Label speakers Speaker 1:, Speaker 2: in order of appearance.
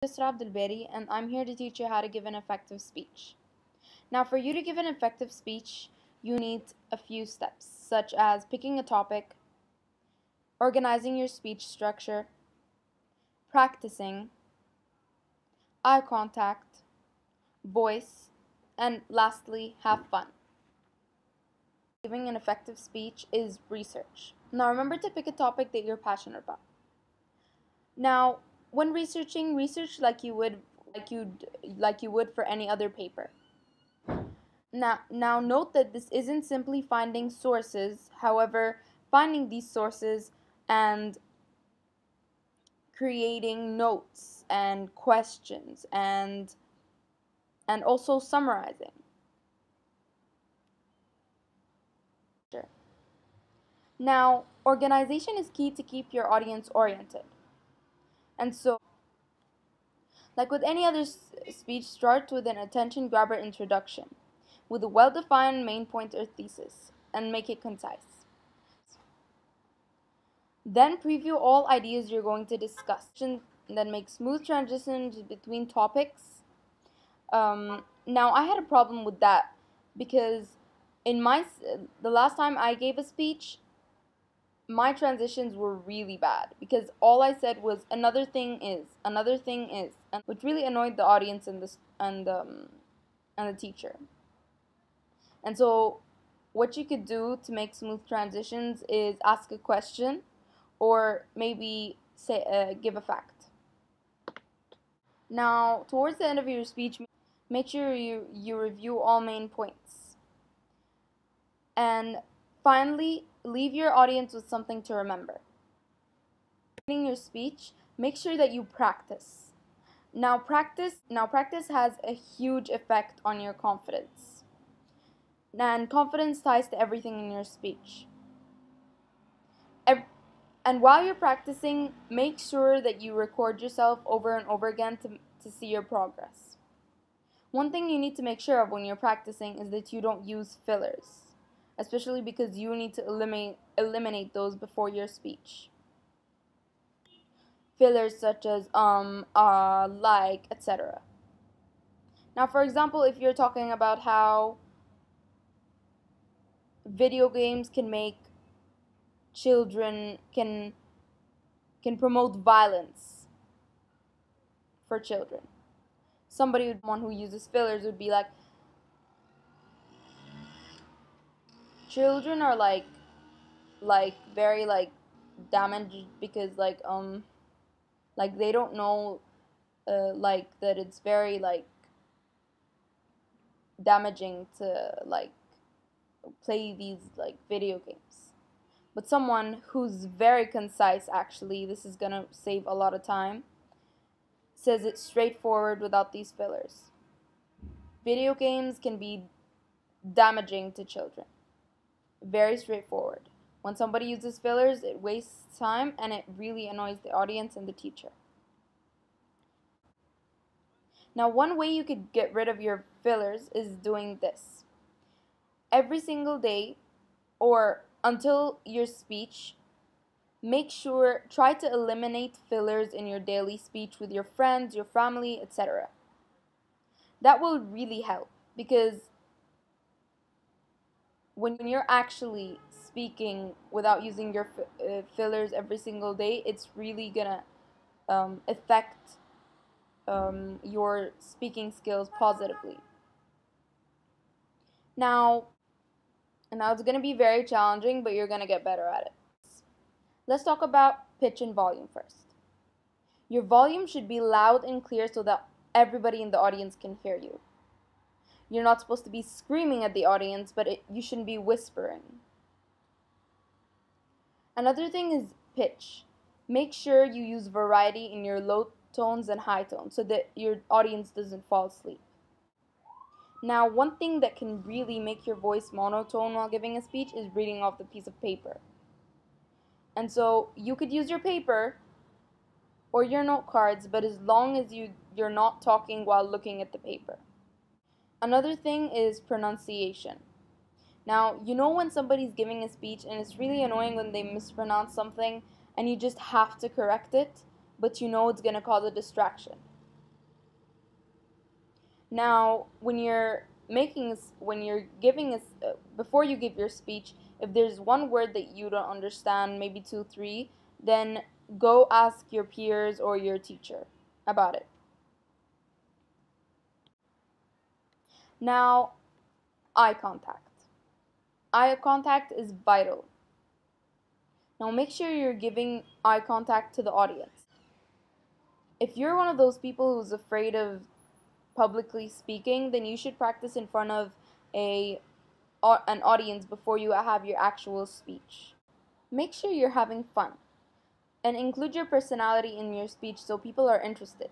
Speaker 1: Yusra Abdelberi, and I'm here to teach you how to give an effective speech. Now, for you to give an effective speech, you need a few steps, such as picking a topic, organizing your speech structure, practicing, eye contact, voice, and lastly, have fun. Giving an effective speech is research. Now, remember to pick a topic that you're passionate about. Now, when researching, research like you would for any other paper. Now note that this isn't simply finding sources. However, finding these sources and creating notes and questions and also summarizing. Now, organization is key to keep your audience oriented. And so, like with any other speech, start with an attention grabber introduction with a well-defined main point or thesis and make it concise. Then preview all ideas you're going to discuss. Then make smooth transitions between topics. Now I had a problem with that because the last time I gave a speech, my transitions were really bad because all I said was another thing is, and which really annoyed the audience and the teacher. And so what you could do to make smooth transitions is ask a question or maybe give a fact. Now, towards the end of your speech, make sure you review all main points. And finally, leave your audience with something to remember. In your speech, make sure that you practice. Now practice has a huge effect on your confidence. And confidence ties to everything in your speech. And while you're practicing, make sure that you record yourself over and over again to see your progress. One thing you need to make sure of when you're practicing is that you don't use fillers, especially because you need to eliminate those before your speech. Fillers such as like, etc. Now, for example, if you're talking about how video games can make children can promote violence for children. One who uses fillers would be like, children are like very damaged because they don't know that it's very damaging to play these video games. But someone who's very concise, actually, this is gonna save a lot of time, says it straightforward without these fillers. Video games can be damaging to children. Very straightforward. When somebody uses fillers, it wastes time and it really annoys the audience and the teacher. Now, one way you could get rid of your fillers is doing this. Every single day or until your speech, try to eliminate fillers in your daily speech with your friends, your family, etc. That will really help because when you're actually speaking without using your fillers every single day, it's really gonna affect your speaking skills positively. Now it's gonna be very challenging, but you're gonna get better at it. Let's talk about pitch and volume first. Your volume should be loud and clear so that everybody in the audience can hear you. You're not supposed to be screaming at the audience, but you shouldn't be whispering. Another thing is pitch. Make sure you use variety in your low tones and high tones so that your audience doesn't fall asleep. Now, one thing that can really make your voice monotone while giving a speech is reading off the piece of paper. And so you could use your paper or your note cards, but as long as you're not talking while looking at the paper. Another thing is pronunciation. Now, you know when somebody's giving a speech and it's really annoying when they mispronounce something and you just have to correct it, but you know it's going to cause a distraction. Now, when you're giving us, before you give your speech, if there's one word that you don't understand, maybe two, three, then go ask your peers or your teacher about it. Now, eye contact. Eye contact is vital. Now, make sure you're giving eye contact to the audience. If you're one of those people who's afraid of publicly speaking, then you should practice in front of a an audience before you have your actual speech. Make sure you're having fun and include your personality in your speech so people are interested.